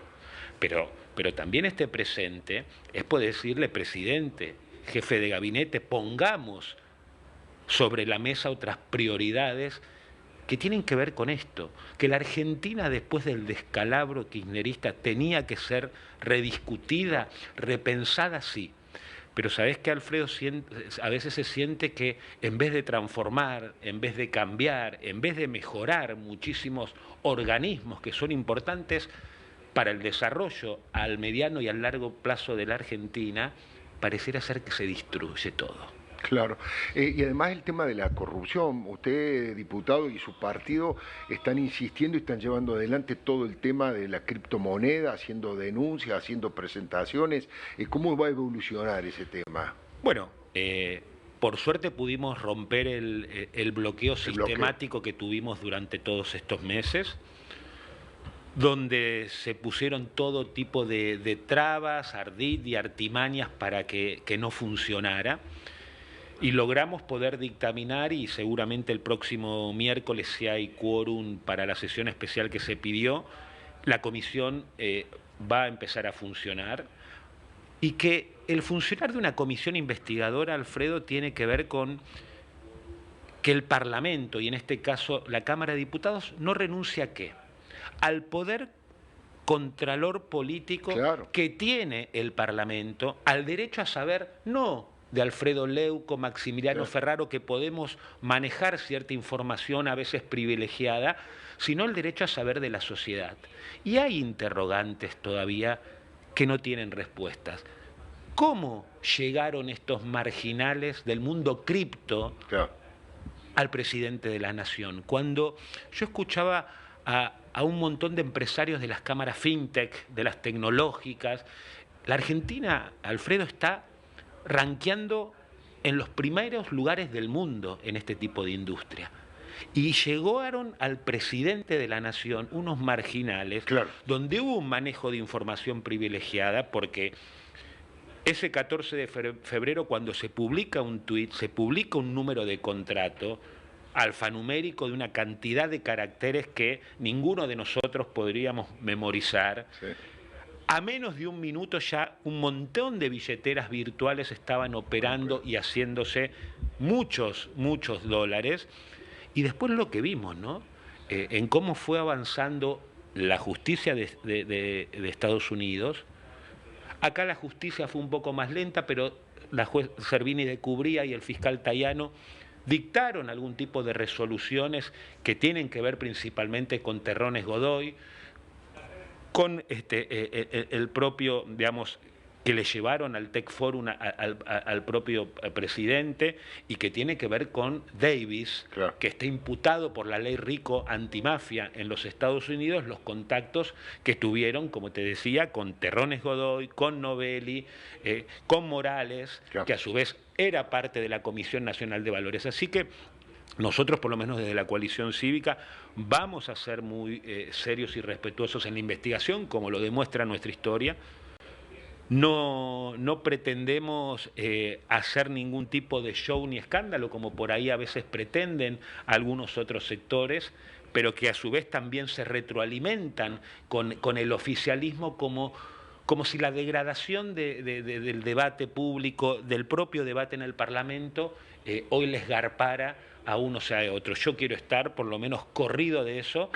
Pero también este presente es poder decirle, presidente, jefe de gabinete, pongamos sobre la mesa otras prioridades que tienen que ver con esto, que la Argentina después del descalabro kirchnerista tenía que ser rediscutida, repensada, sí. Pero ¿sabés qué, Alfredo? A veces se siente que en vez de transformar, en vez de cambiar, en vez de mejorar muchísimos organismos que son importantes para el desarrollo al mediano y al largo plazo de la Argentina, pareciera ser que se destruye todo. Claro, y además el tema de la corrupción, usted, diputado, y su partido están insistiendo y están llevando adelante todo el tema de la criptomoneda, haciendo denuncias, haciendo presentaciones. ¿Cómo va a evolucionar ese tema? Bueno, por suerte pudimos romper el bloqueo sistemático que tuvimos durante todos estos meses, donde se pusieron todo tipo de trabas, ardid y artimañas para que no funcionara. Y logramos poder dictaminar, y seguramente el próximo miércoles, si hay quórum para la sesión especial que se pidió, la comisión va a empezar a funcionar. Y que el funcionar de una comisión investigadora, Alfredo, tiene que ver con que el Parlamento, y en este caso la Cámara de Diputados, no renuncia ¿a qué? Al poder contralor político que tiene el Parlamento, al derecho a saber, no de Alfredo Leuco, Maximiliano Ferraro, que podemos manejar cierta información a veces privilegiada, sino el derecho a saber de la sociedad. Y hay interrogantes todavía que no tienen respuestas. ¿Cómo llegaron estos marginales del mundo cripto al presidente de la Nación? Cuando yo escuchaba a un montón de empresarios de las cámaras fintech, de las tecnológicas, la Argentina, Alfredo, está rankeando en los primeros lugares del mundo en este tipo de industria. Y llegaron al presidente de la Nación unos marginales, donde hubo un manejo de información privilegiada, porque ese 14 de febrero, cuando se publica un tuit, se publica un número de contrato alfanumérico de una cantidad de caracteres que ninguno de nosotros podríamos memorizar. A menos de un minuto ya un montón de billeteras virtuales estaban operando y haciéndose muchos dólares. Y después lo que vimos, ¿no? En cómo fue avanzando la justicia de Estados Unidos. Acá la justicia fue un poco más lenta, pero la juez Servini de Cubría y el fiscal Tayano dictaron algún tipo de resoluciones que tienen que ver principalmente con Terrones Godoy, con el propio, digamos, que le llevaron al Tech Forum al propio presidente, y que tiene que ver con Davis, que está imputado por la ley RICO antimafia en los Estados Unidos, los contactos que tuvieron, como te decía, con Terrones Godoy, con Novelli, con Morales, que a su vez era parte de la Comisión Nacional de Valores. Así que nosotros, por lo menos desde la coalición cívica, vamos a ser muy serios y respetuosos en la investigación, como lo demuestra nuestra historia. No pretendemos hacer ningún tipo de show ni escándalo, como por ahí a veces pretenden algunos otros sectores, pero que a su vez también se retroalimentan con el oficialismo como si la degradación del debate público, del propio debate en el Parlamento, hoy les garpara a uno o sea a otro. Yo quiero estar por lo menos corrido de eso,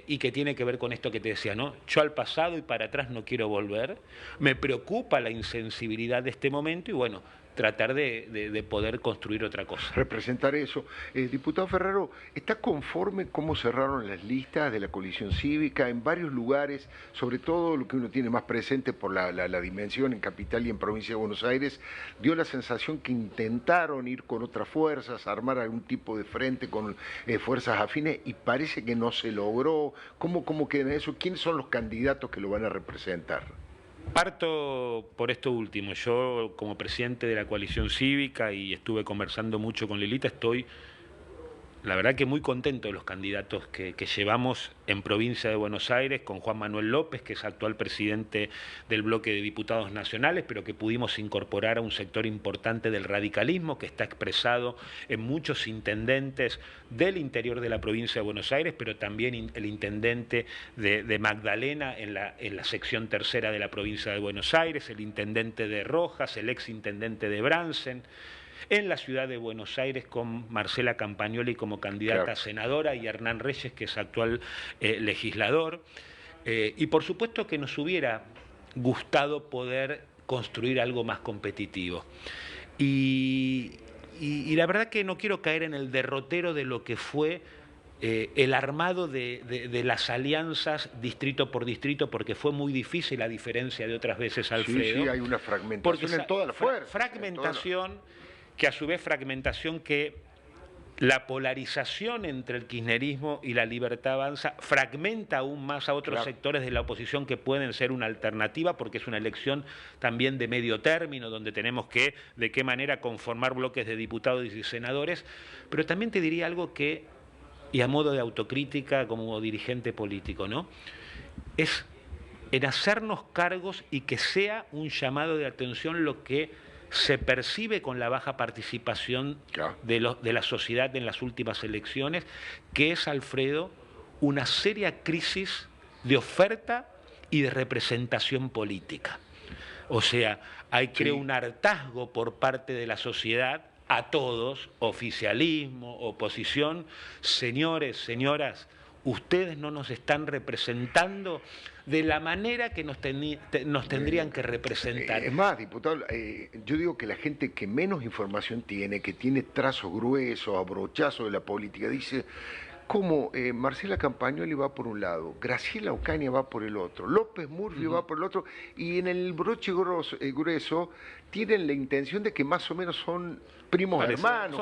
y que tiene que ver con esto que te decía, ¿no? Yo al pasado y para atrás no quiero volver. Me preocupa la insensibilidad de este momento y bueno, tratar de poder construir otra cosa. Representar eso. Diputado Ferraro, ¿está conforme cómo cerraron las listas de la coalición cívica en varios lugares, sobre todo lo que uno tiene más presente por la dimensión en Capital y en Provincia de Buenos Aires? Dio la sensación que intentaron ir con otras fuerzas, armar algún tipo de frente con fuerzas afines, y parece que no se logró. ¿Cómo queda eso? ¿Quiénes son los candidatos que lo van a representar? Parto por esto último. Yo, como presidente de la coalición cívica, y estuve conversando mucho con Lilita, estoy, la verdad, que muy contento de los candidatos que llevamos en Provincia de Buenos Aires, con Juan Manuel López, que es actual presidente del bloque de diputados nacionales, pero que pudimos incorporar a un sector importante del radicalismo, que está expresado en muchos intendentes del interior de la Provincia de Buenos Aires, pero también el intendente de Magdalena en la sección tercera de la Provincia de Buenos Aires, el intendente de Rojas, el ex intendente de Bransen. en la ciudad de Buenos Aires con Marcela Campagnoli como candidata a senadora y Hernán Reyes, que es actual legislador. Y por supuesto que nos hubiera gustado poder construir algo más competitivo. Y la verdad que no quiero caer en el derrotero de lo que fue el armado de las alianzas distrito por distrito, porque fue muy difícil, a diferencia de otras veces, Alfredo. Sí, hay una fragmentación en toda la fuerza. Fragmentación, que a su vez fragmentación que la polarización entre el kirchnerismo y la Libertad Avanza fragmenta aún más a otros sectores de la oposición que pueden ser una alternativa, porque es una elección también de medio término, donde tenemos que, de qué manera, conformar bloques de diputados y senadores. Pero también te diría algo que, y a modo de autocrítica como dirigente político, ¿no? Es en hacernos cargos y que sea un llamado de atención lo que se percibe con la baja participación de la sociedad en las últimas elecciones, que es, Alfredo, una seria crisis de oferta y de representación política. O sea, hay, creo, un hartazgo por parte de la sociedad a todos, oficialismo, oposición. Señores, señoras, ustedes no nos están representando de la manera que nos tendrían que representar. Es más, diputado, yo digo que la gente que menos información tiene, que tiene trazos gruesos, abrochazos de la política, dice cómo Marcela Campagnoli va por un lado, Graciela Ocaña va por el otro, López Murphy va por el otro, y en el broche grueso tienen la intención de que más o menos son primos hermanos,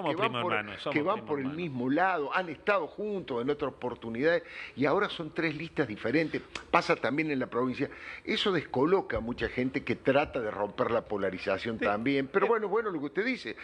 que van por el mismo lado, han estado juntos en otras oportunidades y ahora son tres listas diferentes. Pasa también en la provincia. Eso descoloca a mucha gente que trata de romper la polarización también. Pero bueno, lo que usted dice,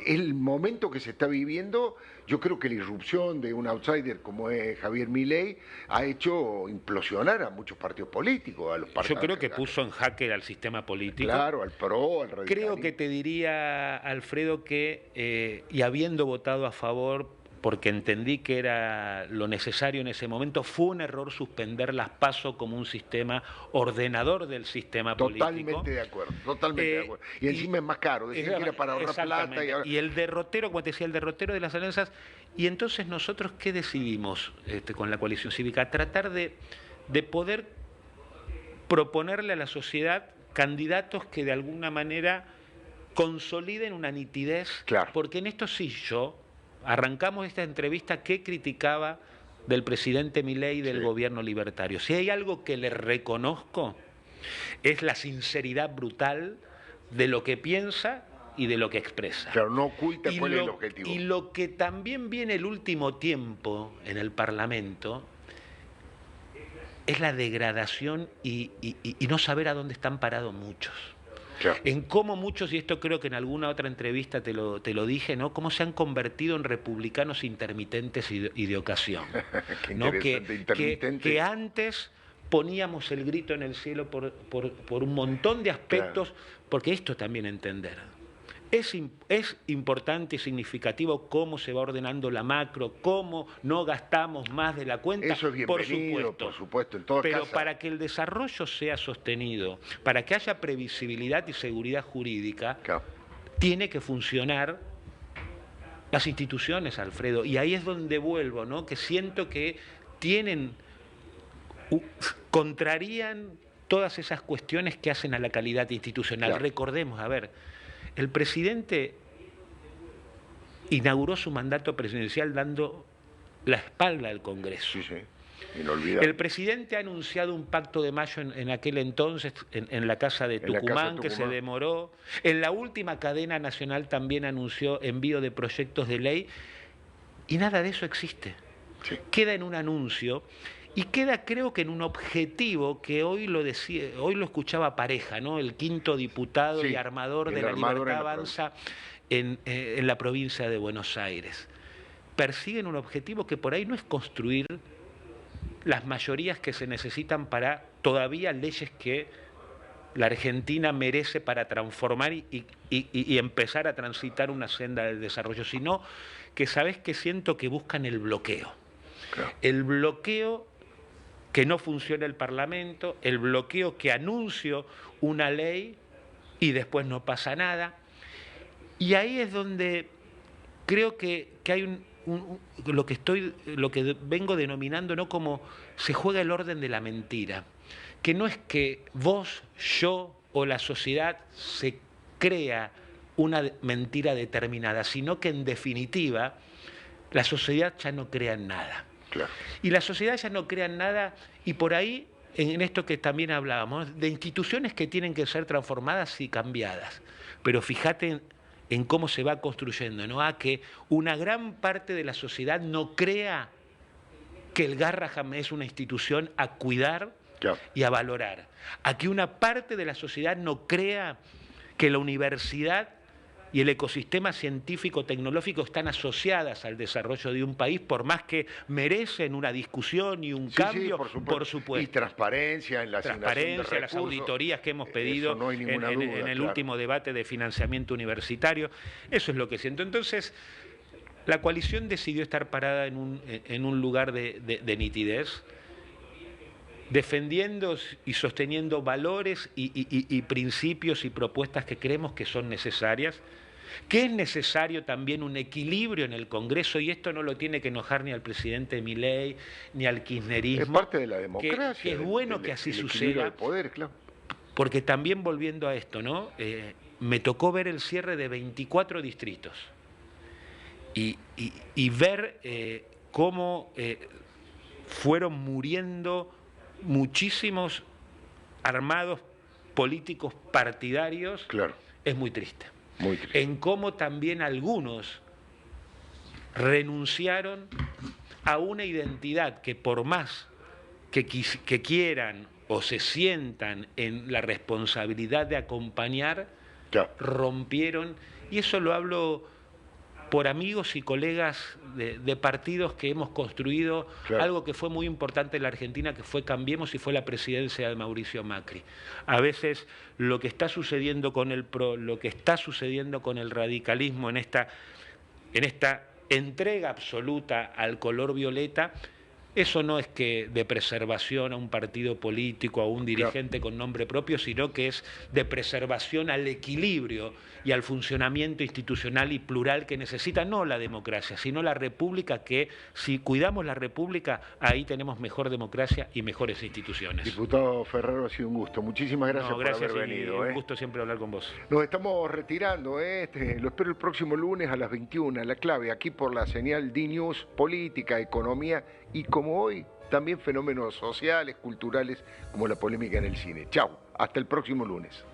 el momento que se está viviendo, yo creo que la irrupción de un outsider como es Javier Milei ha hecho implosionar a muchos partidos políticos, a los partidos. Yo creo que puso en jaque al sistema político. Claro, al PRO, al radicalismo. Creo que te diría, Alfredo, que, y habiendo votado a favor, porque entendí que era lo necesario en ese momento, fue un error suspender las PASO como un sistema ordenador del sistema político. Totalmente de acuerdo, totalmente de acuerdo. Y encima es más caro, decían que era para ahorrar plata. Y el derrotero, como te decía, el derrotero de las alianzas. Y entonces nosotros, ¿qué decidimos con la coalición cívica? Tratar de poder proponerle a la sociedad candidatos que de alguna manera consoliden una nitidez, porque en esto sí arrancamos esta entrevista que criticaba del presidente Milei y del gobierno libertario. Si hay algo que le reconozco es la sinceridad brutal de lo que piensa y de lo que expresa. Claro, no oculta cuál es el objetivo. Y lo que también viene el último tiempo en el Parlamento es la degradación y no saber a dónde están parados muchos. Claro. En cómo muchos, y esto creo que en alguna otra entrevista te lo dije, ¿no? Cómo se han convertido en republicanos intermitentes y de ocasión. ¿No? Que antes poníamos el grito en el cielo por un montón de aspectos, porque esto también entender. Es importante y significativo cómo se va ordenando la macro, cómo no gastamos más de la cuenta. Eso es bienvenido, por supuesto, en toda pero casa. Para que el desarrollo sea sostenido, para que haya previsibilidad y seguridad jurídica, tiene que funcionar las instituciones, Alfredo. Y ahí es donde vuelvo, ¿no? Que siento que contrarían todas esas cuestiones que hacen a la calidad institucional. Recordemos, a ver, el presidente inauguró su mandato presidencial dando la espalda al Congreso. Inolvidable. El presidente ha anunciado un pacto de mayo en aquel entonces en la Casa de Tucumán, que se demoró. En la última cadena nacional también anunció envío de proyectos de ley y nada de eso existe. Queda en un anuncio. Y queda, creo que en un objetivo que hoy lo escuchaba Pareja, ¿no? El quinto diputado y armador de la Libertad Avanza en la provincia de Buenos Aires. Persiguen un objetivo que por ahí no es construir las mayorías que se necesitan para todavía leyes que la Argentina merece para transformar y empezar a transitar una senda del desarrollo, sino que, ¿sabes qué? Siento que buscan el bloqueo. El bloqueo que no funciona el Parlamento, el bloqueo que anuncio una ley y después no pasa nada. Y ahí es donde creo que hay lo que vengo denominando, ¿no?, como se juega el orden de la mentira, que no es que vos, yo o la sociedad se crea una mentira determinada, sino que en definitiva la sociedad ya no crea en nada. Claro. Y la sociedad ya no crea en nada, y por ahí, en esto que también hablábamos, de instituciones que tienen que ser transformadas y cambiadas. Pero fíjate en cómo se va construyendo, ¿no? A que una gran parte de la sociedad no crea que el Garrahan es una institución a cuidar y a valorar. A que una parte de la sociedad no crea que la universidad y el ecosistema científico-tecnológico están asociadas al desarrollo de un país, por más que merecen una discusión y un cambio, por supuesto. Y transparencia en la asignación de recursos, las auditorías que hemos pedido no hay ninguna duda, en el último debate de financiamiento universitario. Eso es lo que siento. Entonces, la coalición decidió estar parada en un lugar de nitidez, defendiendo y sosteniendo valores y principios y propuestas que creemos que son necesarias, que es necesario también un equilibrio en el Congreso, y esto no lo tiene que enojar ni al presidente Milei ni al kirchnerismo. Es parte de la democracia. Que es bueno que así suceda. Del poder, claro. Porque también, volviendo a esto, ¿no? Me tocó ver el cierre de 24 distritos y ver cómo fueron muriendo muchísimos armados políticos partidarios. Claro. Es muy triste. Muy triste. En cómo también algunos renunciaron a una identidad que, por más que quieran o se sientan en la responsabilidad de acompañar, rompieron. Y eso lo hablo por amigos y colegas de partidos que hemos construido algo que fue muy importante en la Argentina, que fue Cambiemos, y fue la presidencia de Mauricio Macri. A veces lo que está sucediendo con el PRO, lo que está sucediendo con el radicalismo en esta entrega absoluta al color violeta, eso no es que de preservación a un partido político, a un dirigente con nombre propio, sino que es de preservación al equilibrio y al funcionamiento institucional y plural que necesita no la democracia, sino la república, que si cuidamos la república, ahí tenemos mejor democracia y mejores instituciones. Diputado Ferraro, ha sido un gusto. Muchísimas gracias, por haber venido. Un gusto siempre hablar con vos. Nos estamos retirando. Lo espero el próximo lunes a las 21. La clave aquí por la señal D-News, política, economía y, como hoy, también fenómenos sociales, culturales, como la polémica en el cine. Chau, hasta el próximo lunes.